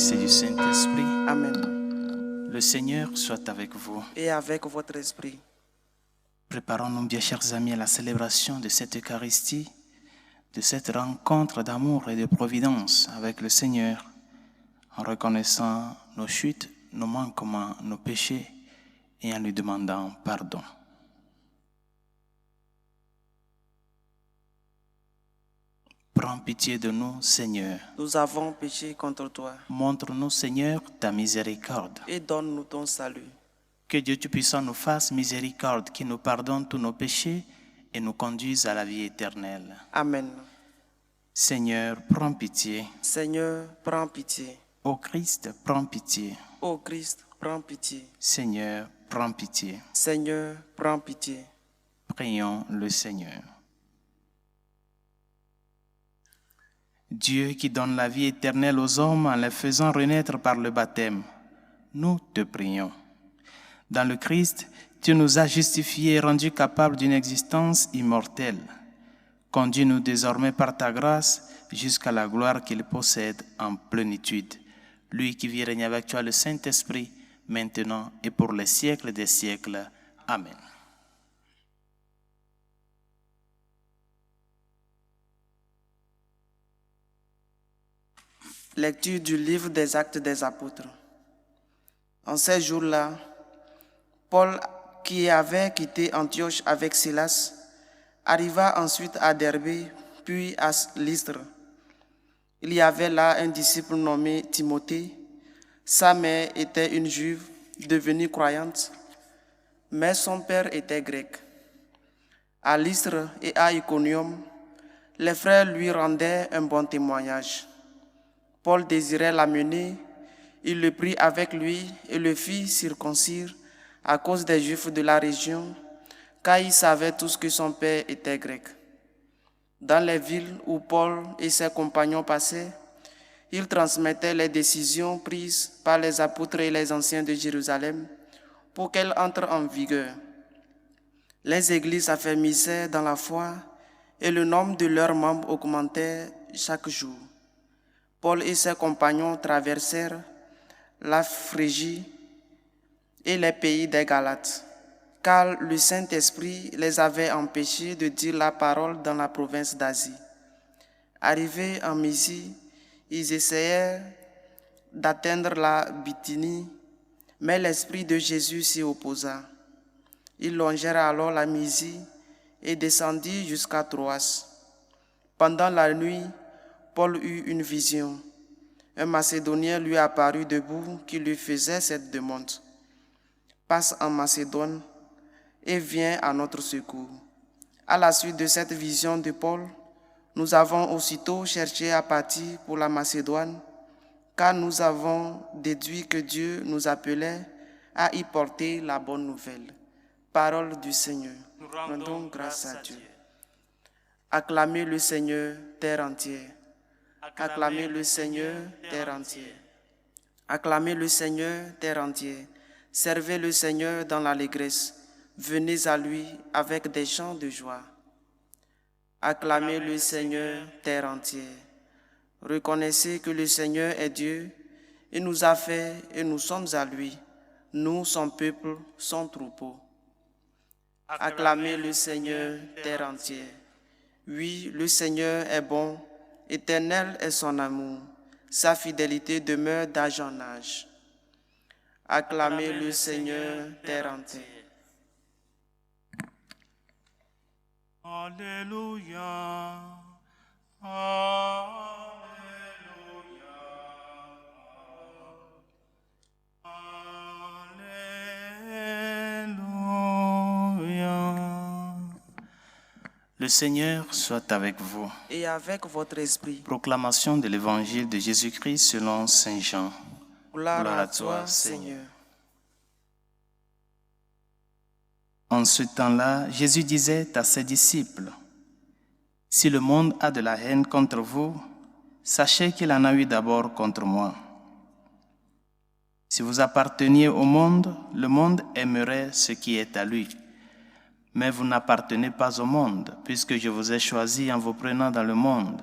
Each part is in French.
Fils et du Saint-Esprit. Amen. Le Seigneur soit avec vous. Et avec votre esprit. Préparons-nous, bien chers amis, à la célébration de cette Eucharistie, de cette rencontre d'amour et de providence avec le Seigneur, en reconnaissant nos chutes, nos manquements, nos péchés et en lui demandant pardon. Prends pitié de nous, Seigneur. Nous avons péché contre toi. Montre-nous, Seigneur, ta miséricorde. Et donne-nous ton salut. Que Dieu Tout-Puissant nous fasse miséricorde, qui nous pardonne tous nos péchés et nous conduise à la vie éternelle. Amen. Seigneur, prends pitié. Seigneur, prends pitié. Ô Christ, prends pitié. Ô Christ, prends pitié. Seigneur, prends pitié. Seigneur, prends pitié. Prions le Seigneur. Dieu qui donne la vie éternelle aux hommes en les faisant renaître par le baptême, nous te prions. Dans le Christ, tu nous as justifiés et rendus capables d'une existence immortelle. Conduis-nous désormais par ta grâce jusqu'à la gloire qu'il possède en plénitude. Lui qui vit et règne avec toi, le Saint-Esprit, maintenant et pour les siècles des siècles. Amen. Lecture du livre des Actes des Apôtres. En ces jours-là, Paul, qui avait quitté Antioche avec Silas, arriva ensuite à Derbé, puis à Lystre. Il y avait là un disciple nommé Timothée. Sa mère était une juive devenue croyante, mais son père était grec. À Lystre et à Iconium, les frères lui rendaient un bon témoignage. Paul désirait l'amener, il le prit avec lui et le fit circoncire à cause des Juifs de la région, car il savait tous que son père était grec. Dans les villes où Paul et ses compagnons passaient, il transmettait les décisions prises par les apôtres et les anciens de Jérusalem pour qu'elles entrent en vigueur. Les églises s'affermissaient dans la foi et le nombre de leurs membres augmentait chaque jour. Paul et ses compagnons traversèrent la Phrygie et les pays des Galates, car le Saint-Esprit les avait empêchés de dire la parole dans la province d'Asie. Arrivés en Mysie, ils essayèrent d'atteindre la Bithynie, mais l'Esprit de Jésus s'y opposa. Ils longèrent alors la Mysie et descendirent jusqu'à Troas. Pendant la nuit, Paul eut une vision. Un Macédonien lui apparut debout qui lui faisait cette demande. Passe en Macédoine et viens à notre secours. À la suite de cette vision de Paul, nous avons aussitôt cherché à partir pour la Macédoine, car nous avons déduit que Dieu nous appelait à y porter la bonne nouvelle. Parole du Seigneur. Nous rendons grâce à Dieu. Acclamez le Seigneur, terre entière. Acclamez le Seigneur, terre entière. Acclamez le Seigneur, terre entière. Servez le Seigneur dans l'allégresse. Venez à lui avec des chants de joie. Acclamez le Seigneur, terre entière. Reconnaissez que le Seigneur est Dieu. Il nous a fait et nous sommes à lui. Nous, son peuple, son troupeau. Acclamez le Seigneur, terre entière. Oui, le Seigneur est bon. Éternel est son amour, sa fidélité demeure d'âge en âge. Acclamez le Seigneur, terre entière. Alléluia, Alléluia, Alléluia. Le Seigneur soit avec vous. Et avec votre esprit. Proclamation de l'Évangile de Jésus-Christ selon Saint Jean. Gloire à toi, Seigneur. En ce temps-là, Jésus disait à ses disciples, « Si le monde a de la haine contre vous, sachez qu'il en a eu d'abord contre moi. Si vous apparteniez au monde, le monde aimerait ce qui est à lui. Mais vous n'appartenez pas au monde, puisque je vous ai choisi en vous prenant dans le monde.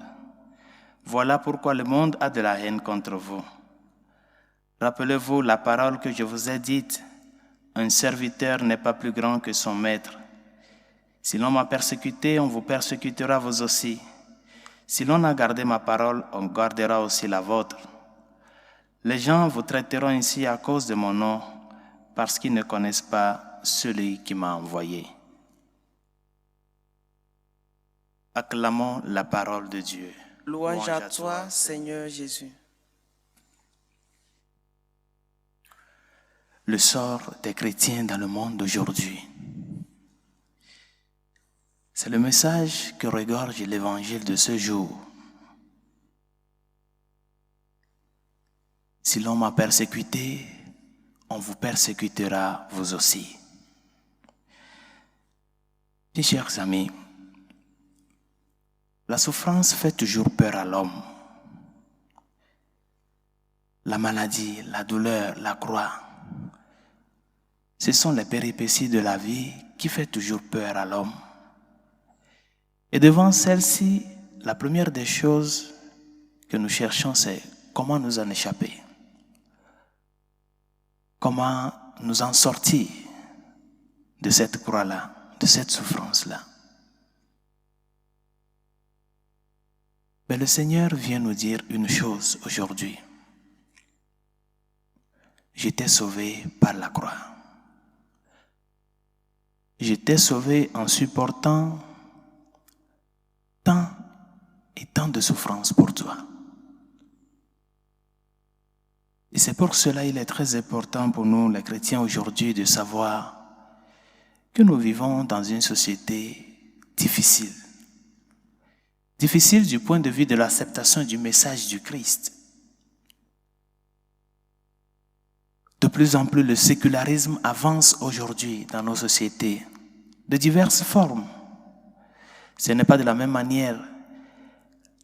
Voilà pourquoi le monde a de la haine contre vous. Rappelez-vous la parole que je vous ai dite. Un serviteur n'est pas plus grand que son maître. Si l'on m'a persécuté, on vous persécutera vous aussi. Si l'on a gardé ma parole, on gardera aussi la vôtre. Les gens vous traiteront ainsi à cause de mon nom, parce qu'ils ne connaissent pas celui qui m'a envoyé. Acclamons la parole de Dieu. Louange à toi, Seigneur Jésus. Le sort des chrétiens dans le monde d'aujourd'hui. C'est le message que regorge l'évangile de ce jour. Si l'on m'a persécuté, on vous persécutera vous aussi. Mes chers amis, la souffrance fait toujours peur à l'homme. La maladie, la douleur, la croix, ce sont les péripéties de la vie qui font toujours peur à l'homme. Et devant celle-ci, la première des choses que nous cherchons, c'est comment nous en échapper. Comment nous en sortir de cette croix-là, de cette souffrance-là. Mais le Seigneur vient nous dire une chose aujourd'hui. Je t'ai sauvé par la croix. Je t'ai sauvé en supportant tant et tant de souffrances pour toi. Et c'est pour cela qu'il est très important pour nous, les chrétiens aujourd'hui, de savoir que nous vivons dans une société difficile. Difficile du point de vue de l'acceptation du message du Christ. De plus en plus, le sécularisme avance aujourd'hui dans nos sociétés, de diverses formes. Ce n'est pas de la même manière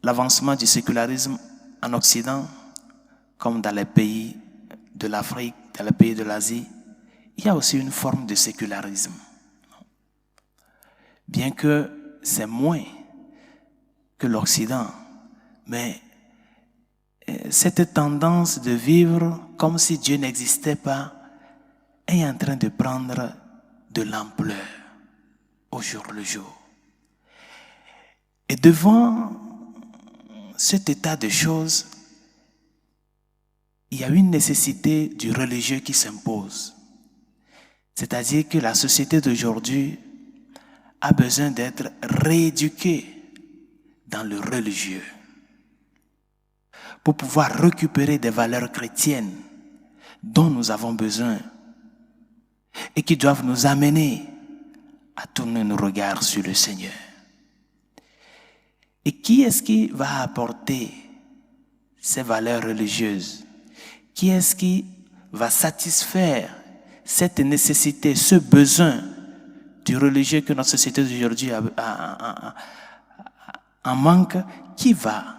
l'avancement du sécularisme en Occident, comme dans les pays de l'Afrique, dans les pays de l'Asie. Il y a aussi une forme de sécularisme. Bien que c'est moins que l'Occident, mais cette tendance de vivre comme si Dieu n'existait pas est en train de prendre de l'ampleur au jour le jour. Et devant cet état de choses, il y a une nécessité du religieux qui s'impose. C'est-à-dire que la société d'aujourd'hui a besoin d'être rééduquée dans le religieux pour pouvoir récupérer des valeurs chrétiennes dont nous avons besoin et qui doivent nous amener à tourner nos regards sur le Seigneur. Et qui est-ce qui va apporter ces valeurs religieuses? Qui est-ce qui va satisfaire cette nécessité, ce besoin du religieux que notre société d'aujourd'hui en manque? Qui va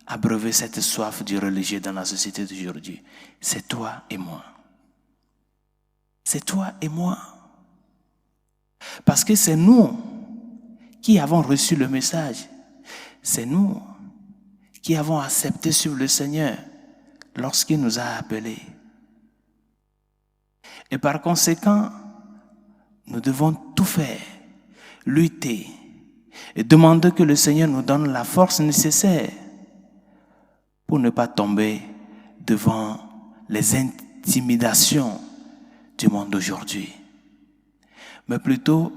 abreuver cette soif du religieux dans la société d'aujourd'hui? C'est toi et moi. C'est toi et moi. Parce que c'est nous qui avons reçu le message. C'est nous qui avons accepté sur le Seigneur lorsqu'il nous a appelés. Et par conséquent, nous devons tout faire, lutter et demander que le Seigneur nous donne la force nécessaire pour ne pas tomber devant les intimidations du monde d'aujourd'hui, mais plutôt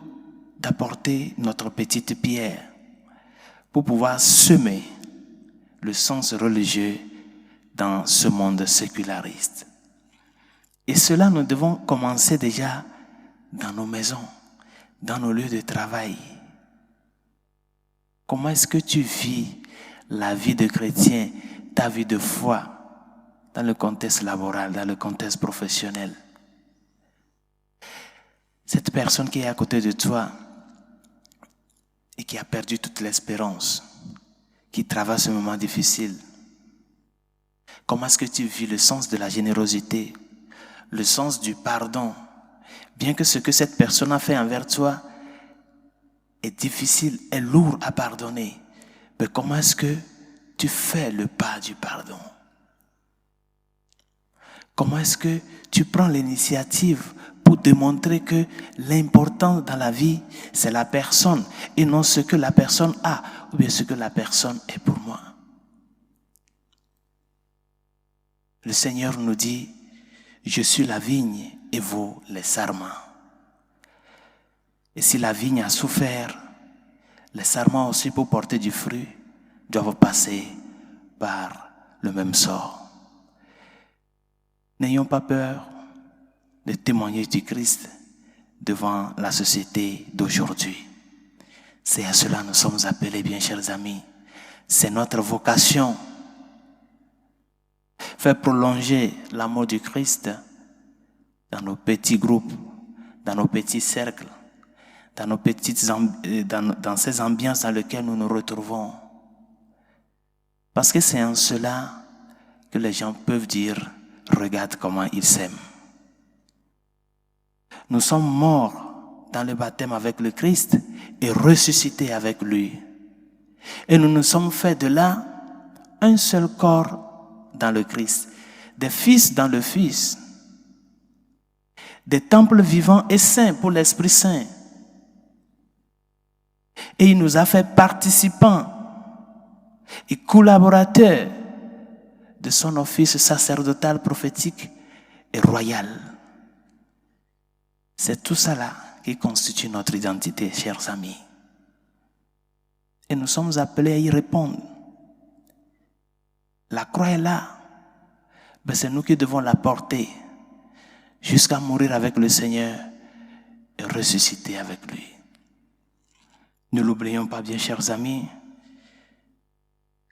d'apporter notre petite pierre pour pouvoir semer le sens religieux dans ce monde séculariste. Et cela, nous devons commencer déjà dans nos maisons, dans nos lieux de travail. Comment est-ce que tu vis la vie de chrétien, ta vie de foi, dans le contexte laboral, dans le contexte professionnel? Cette personne qui est à côté de toi et qui a perdu toute l'espérance, qui traverse un moment difficile, comment est-ce que tu vis le sens de la générosité, le sens du pardon? Bien que ce que cette personne a fait envers toi est difficile, est lourd à pardonner, mais comment est-ce que tu fais le pas du pardon? Comment est-ce que tu prends l'initiative pour démontrer que l'important dans la vie, c'est la personne et non ce que la personne a ou bien ce que la personne est pour moi. Le Seigneur nous dit, je suis la vigne et vous les sarments. Et si la vigne a souffert, les sarments aussi pour porter du fruit doivent passer par le même sort. N'ayons pas peur de témoigner du Christ devant la société d'aujourd'hui. C'est à cela que nous sommes appelés, bien chers amis. C'est notre vocation. Faire prolonger l'amour du Christ dans nos petits groupes, dans nos petits cercles, dans ces ambiances dans lesquelles nous nous retrouvons. Parce que c'est en cela que les gens peuvent dire, regarde comment ils s'aiment. Nous sommes morts dans le baptême avec le Christ et ressuscités avec lui. Et nous nous sommes faits de là un seul corps dans le Christ, des fils dans le Fils, des temples vivants et saints pour l'Esprit Saint. Et il nous a fait participants et collaborateurs de son office sacerdotal, prophétique et royal. C'est tout cela qui constitue notre identité, chers amis. Et nous sommes appelés à y répondre. La croix est là. Mais c'est nous qui devons la porter jusqu'à mourir avec le Seigneur et ressusciter avec lui. Ne l'oublions pas, bien chers amis.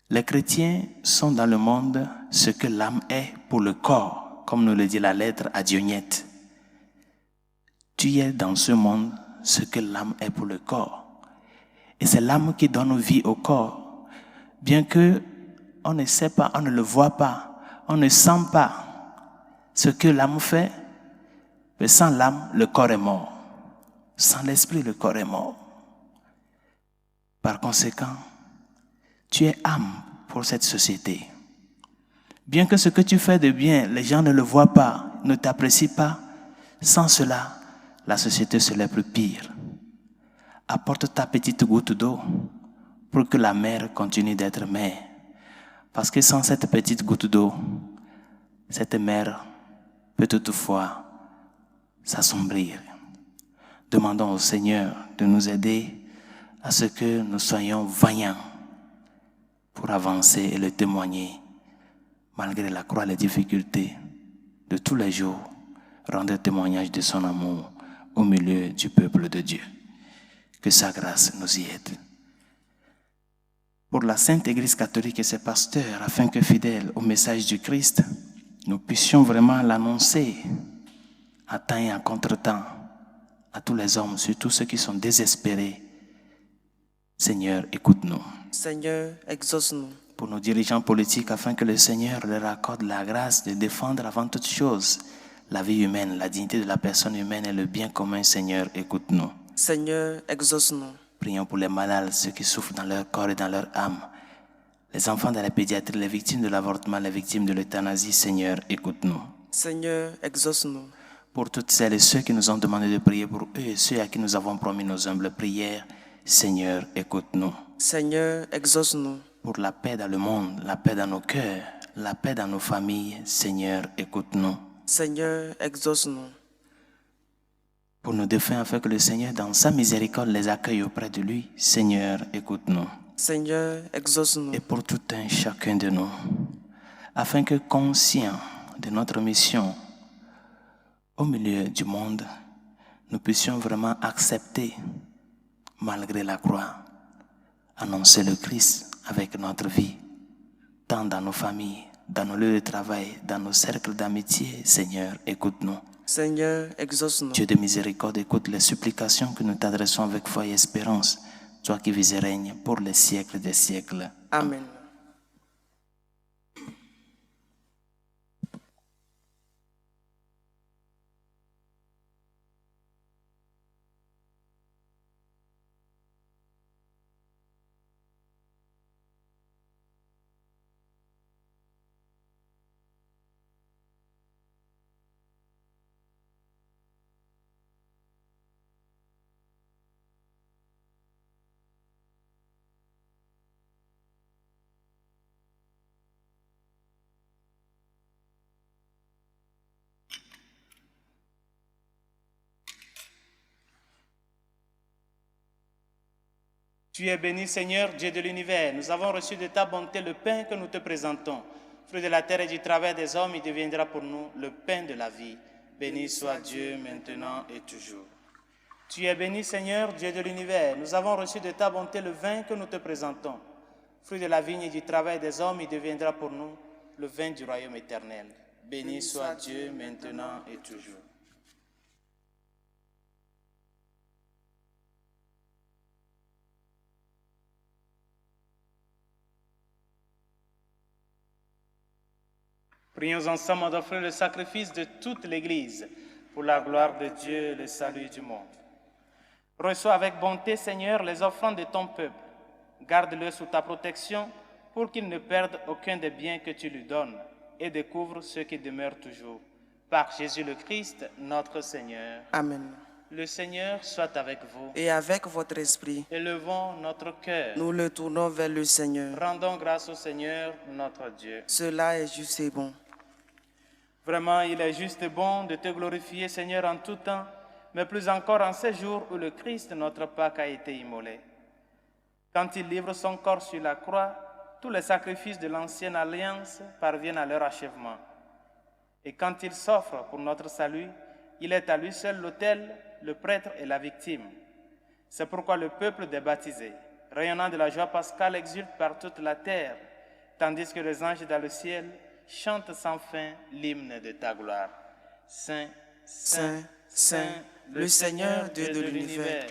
Les chrétiens sont dans le monde ce que l'âme est pour le corps, comme nous le dit la lettre à Dionyette. Tu es dans ce monde ce que l'âme est pour le corps. Et c'est l'âme qui donne vie au corps. Bien que on ne sait pas, on ne le voit pas, on ne sent pas ce que l'âme fait, mais sans l'âme, le corps est mort. Sans l'esprit, le corps est mort. Par conséquent, tu es âme pour cette société. Bien que ce que tu fais de bien, les gens ne le voient pas, ne t'apprécient pas, sans cela, la société serait plus pire. Apporte ta petite goutte d'eau pour que la mer continue d'être mer. Parce que sans cette petite goutte d'eau, cette mer peut toutefois s'assombrir. Demandons au Seigneur de nous aider à ce que nous soyons vaillants pour avancer et le témoigner, malgré la croix et les difficultés de tous les jours, rendre témoignage de son amour au milieu du peuple de Dieu. Que sa grâce nous y aide. Pour la Sainte Église catholique et ses pasteurs, afin que fidèles au message du Christ, nous puissions vraiment l'annoncer à temps et à contre-temps à tous les hommes, surtout ceux qui sont désespérés. Seigneur, écoute-nous. Seigneur, exauce-nous. Pour nos dirigeants politiques, afin que le Seigneur leur accorde la grâce de défendre avant toute chose la vie humaine, la dignité de la personne humaine et le bien commun. Seigneur, écoute-nous. Seigneur, exauce-nous. Prions pour les malades, ceux qui souffrent dans leur corps et dans leur âme. Les enfants de la pédiatrie, les victimes de l'avortement, les victimes de l'euthanasie. Seigneur, écoute-nous. Seigneur, exauce-nous. Pour toutes celles et ceux qui nous ont demandé de prier pour eux et ceux à qui nous avons promis nos humbles prières. Seigneur, écoute-nous. Seigneur, exauce-nous. Pour la paix dans le monde, la paix dans nos cœurs, la paix dans nos familles. Seigneur, écoute-nous. Seigneur, exauce-nous. Pour nos défunts, afin que le Seigneur, dans sa miséricorde, les accueille auprès de lui. Seigneur, écoute-nous. Seigneur, exauce-nous. Et pour tout un chacun de nous, afin que, conscients de notre mission au milieu du monde, nous puissions vraiment accepter, malgré la croix, annoncer le Christ avec notre vie, tant dans nos familles, dans nos lieux de travail, dans nos cercles d'amitié. Seigneur, écoute-nous. Seigneur, exauce-nous. Dieu de miséricorde, écoute les supplications que nous t'adressons avec foi et espérance, toi qui vis et règnes pour les siècles des siècles. Amen. Tu es béni, Seigneur, Dieu de l'univers. Nous avons reçu de ta bonté le pain que nous te présentons. Fruit de la terre et du travail des hommes, il deviendra pour nous le pain de la vie. Béni soit Dieu maintenant et toujours. Tu es béni, Seigneur, Dieu de l'univers. Nous avons reçu de ta bonté le vin que nous te présentons. Fruit de la vigne et du travail des hommes, il deviendra pour nous le vin du royaume éternel. Béni soit Dieu maintenant et toujours. Prions ensemble d'offrir le sacrifice de toute l'Église pour la gloire de Dieu et le salut du monde. Reçois avec bonté, Seigneur, les offrandes de ton peuple. Garde-le sous ta protection pour qu'il ne perde aucun des biens que tu lui donnes et découvre ceux qui demeurent toujours. Par Jésus le Christ, notre Seigneur. Amen. Le Seigneur soit avec vous. Et avec votre esprit, Élevons notre cœur. nous le tournons vers le Seigneur. Rendons grâce au Seigneur, notre Dieu. Cela est juste et bon. Vraiment, il est juste et bon de te glorifier, Seigneur, en tout temps, mais plus encore en ces jours où le Christ, notre Pâque, a été immolé. Quand il livre son corps sur la croix, tous les sacrifices de l'ancienne alliance parviennent à leur achèvement. Et quand il s'offre pour notre salut, il est à lui seul l'autel, le prêtre et la victime. C'est pourquoi le peuple des baptisés, rayonnant de la joie pascale, exulte par toute la terre, tandis que les anges dans le ciel chantent sans fin l'hymne de ta gloire. Saint, Saint, Saint, le Seigneur Dieu de l'univers,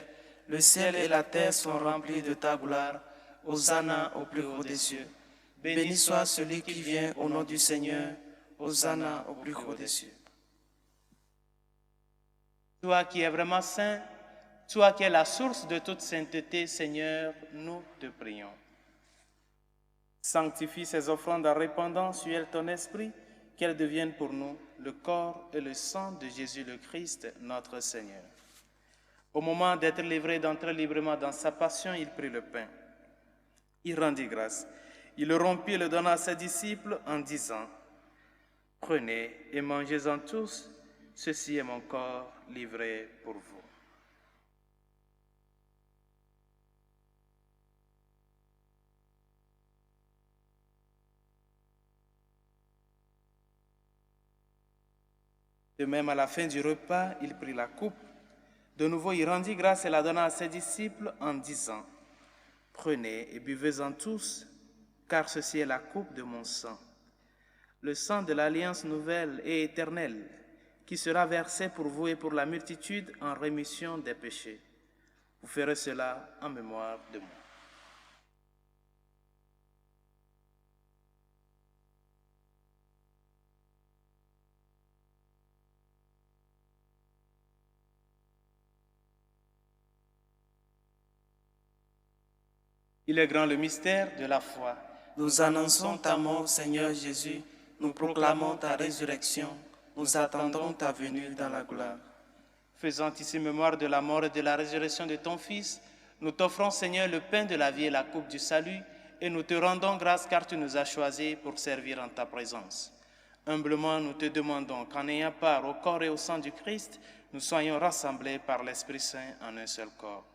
le ciel et la terre sont remplis de ta gloire. Hosanna au plus haut des cieux. Béni soit celui qui vient au nom du Seigneur. Hosanna au plus haut des cieux. Toi qui es vraiment saint, toi qui es la source de toute sainteté, Seigneur, nous te prions. Sanctifie ces offrandes en répandant sur elles ton esprit, qu'elles deviennent pour nous le corps et le sang de Jésus le Christ, notre Seigneur. Au moment d'être livré d'entrer librement dans sa passion, il prit le pain. Il rendit grâce. Il le rompit et le donna à ses disciples en disant, « Prenez et mangez-en tous, ceci est mon corps livré pour vous. » De même, à la fin du repas, il prit la coupe. De nouveau, il rendit grâce et la donna à ses disciples en disant, « Prenez et buvez-en tous, car ceci est la coupe de mon sang, le sang de l'alliance nouvelle et éternelle, qui sera versé pour vous et pour la multitude en rémission des péchés. Vous ferez cela en mémoire de moi. » Il est grand le mystère de la foi. Nous annonçons ta mort, Seigneur Jésus. Nous proclamons ta résurrection. Nous attendons ta venue dans la gloire. Faisant ici mémoire de la mort et de la résurrection de ton Fils, nous t'offrons, Seigneur, le pain de la vie et la coupe du salut, et nous te rendons grâce car tu nous as choisis pour servir en ta présence. Humblement, nous te demandons qu'en ayant part au corps et au sang du Christ, nous soyons rassemblés par l'Esprit Saint en un seul corps.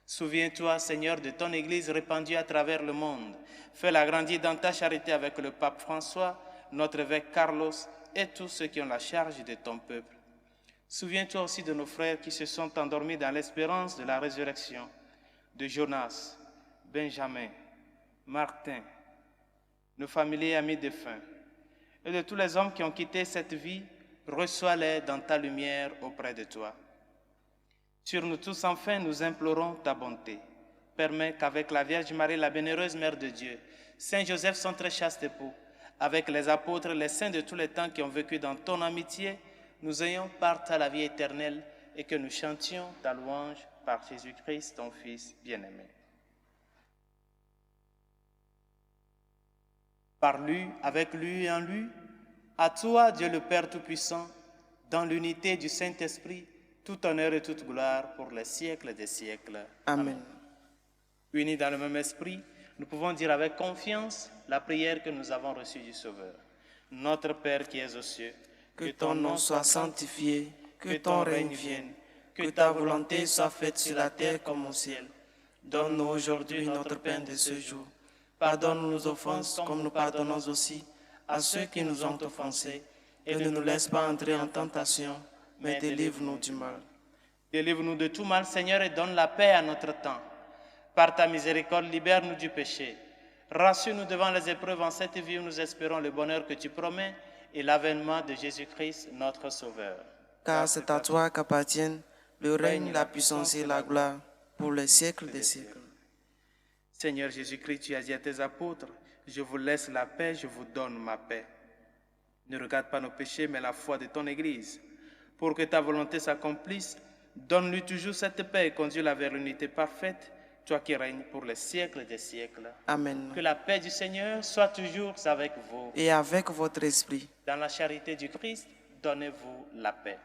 Souviens-toi, Seigneur, de ton Église répandue à travers le monde. Fais-la grandir dans ta charité avec le pape François, notre évêque Carlos et tous ceux qui ont la charge de ton peuple. Souviens-toi aussi de nos frères qui se sont endormis dans l'espérance de la résurrection, de Jonas, Benjamin, Martin, nos familiers et amis défunts, et de tous les hommes qui ont quitté cette vie. Reçois-les dans ta lumière auprès de toi. Sur nous tous, enfin, nous implorons ta bonté. Permets qu'avec la Vierge Marie, la bienheureuse Mère de Dieu, Saint Joseph, son très chaste époux, avec les apôtres, les saints de tous les temps qui ont vécu dans ton amitié, nous ayons part à la vie éternelle et que nous chantions ta louange par Jésus-Christ, ton Fils bien-aimé. Par lui, avec lui et en lui, à toi, Dieu le Père Tout-Puissant, dans l'unité du Saint-Esprit, tout honneur et toute gloire pour les siècles des siècles. Amen. Unis dans le même esprit, nous pouvons dire avec confiance la prière que nous avons reçue du Sauveur. Notre Père qui es aux cieux, que ton nom soit sanctifié, que ton règne vienne, que ta volonté soit faite sur la terre comme au ciel. Donne-nous aujourd'hui notre pain de ce jour. Pardonne-nous nos offenses comme nous pardonnons aussi à ceux qui nous ont offensés. Et ne nous laisse pas entrer en tentation, mais délivre-nous du mal. Délivre-nous de tout mal, Seigneur, et donne la paix à notre temps. Par ta miséricorde, libère-nous du péché. Rassure-nous devant les épreuves en cette vie où nous espérons le bonheur que tu promets et l'avènement de Jésus-Christ, notre Sauveur. Car c'est à toi qu'appartiennent le règne, la puissance et la gloire pour les siècles des siècles. Seigneur Jésus-Christ, tu as dit à tes apôtres, je vous laisse la paix, je vous donne ma paix. Ne regarde pas nos péchés, mais la foi de ton Église. Pour que ta volonté s'accomplisse, donne-lui toujours cette paix et conduis-la vers l'unité parfaite, toi qui règnes pour les siècles des siècles. Amen. Que la paix du Seigneur soit toujours avec vous. Et avec votre esprit. Dans la charité du Christ, donnez-vous la paix.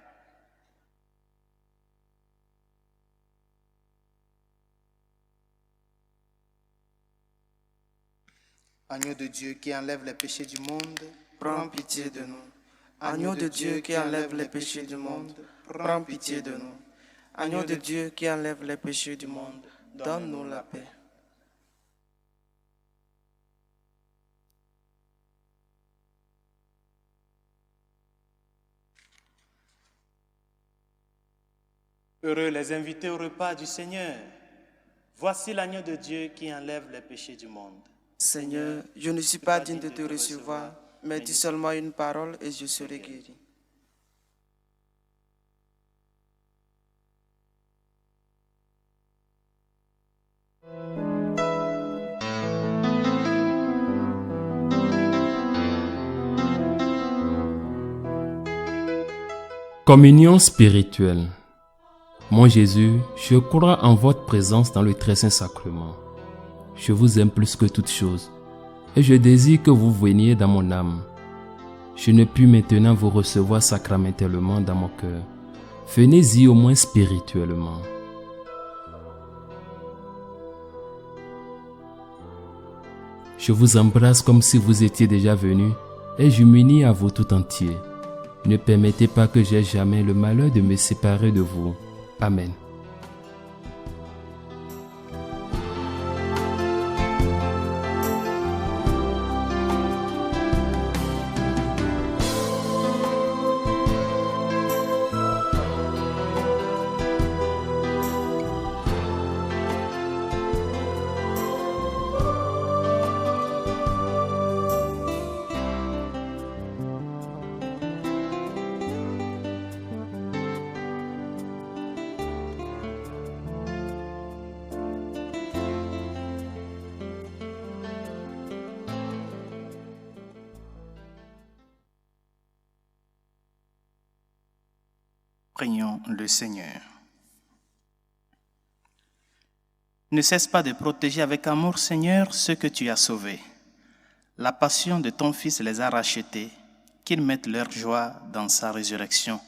Agneau de Dieu qui enlève les péchés du monde, Prends pitié de nous. Agneau de Dieu qui enlève les péchés du monde, prends pitié de nous. Agneau de Dieu qui enlève les péchés du monde, donne-nous la paix. Heureux les invités au repas du Seigneur. Voici l'agneau de Dieu qui enlève les péchés du monde. Seigneur, je ne suis pas digne de te recevoir, mais dis seulement une parole et je serai guéri. Communion spirituelle. Mon Jésus, je crois en votre présence dans le très saint sacrement. Je vous aime plus que toute chose et je désire que vous veniez dans mon âme. Je ne puis maintenant vous recevoir sacramentellement dans mon cœur. Venez-y au moins spirituellement. Je vous embrasse comme si vous étiez déjà venu et je m'unis à vous tout entier. Ne permettez pas que j'aie jamais le malheur de me séparer de vous. Amen. Prions le Seigneur. Ne cesse pas de protéger avec amour, Seigneur, ceux que tu as sauvés. La passion de ton Fils les a rachetés, qu'ils mettent leur joie dans sa résurrection.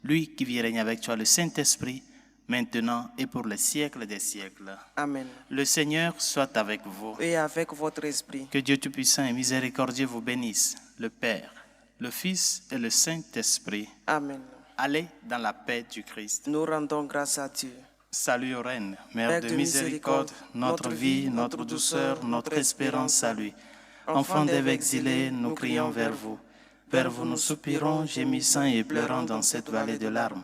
Lui qui vit régner avec toi, le Saint-Esprit, maintenant et pour les siècles des siècles. Amen. Le Seigneur soit avec vous. Et avec votre esprit. Que Dieu Tout-Puissant et Miséricordieux vous bénisse, le Père, le Fils et le Saint-Esprit. Amen. Allez dans la paix du Christ. Nous rendons grâce à Dieu. Salut ô Reine, Mère de miséricorde, notre vie, notre douceur, notre espérance à lui. Enfants d'Ève exilés, nous crions vers vous. Vers vous nous soupirons, gémissant et pleurant dans cette vallée de larmes.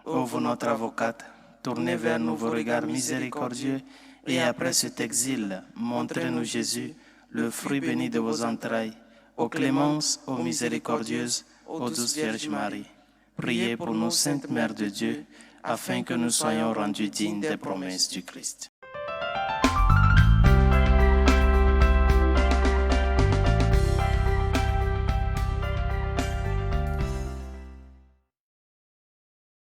Ô vous notre avocate, tournez vers nous vos regards miséricordieux, et après cet exil, montrez-nous Jésus, le fruit béni de vos entrailles. Ô clémence, ô miséricordieuse, ô douce Vierge Marie. Priez pour nous, Sainte Mère de Dieu, afin que nous soyons rendus dignes des promesses du Christ.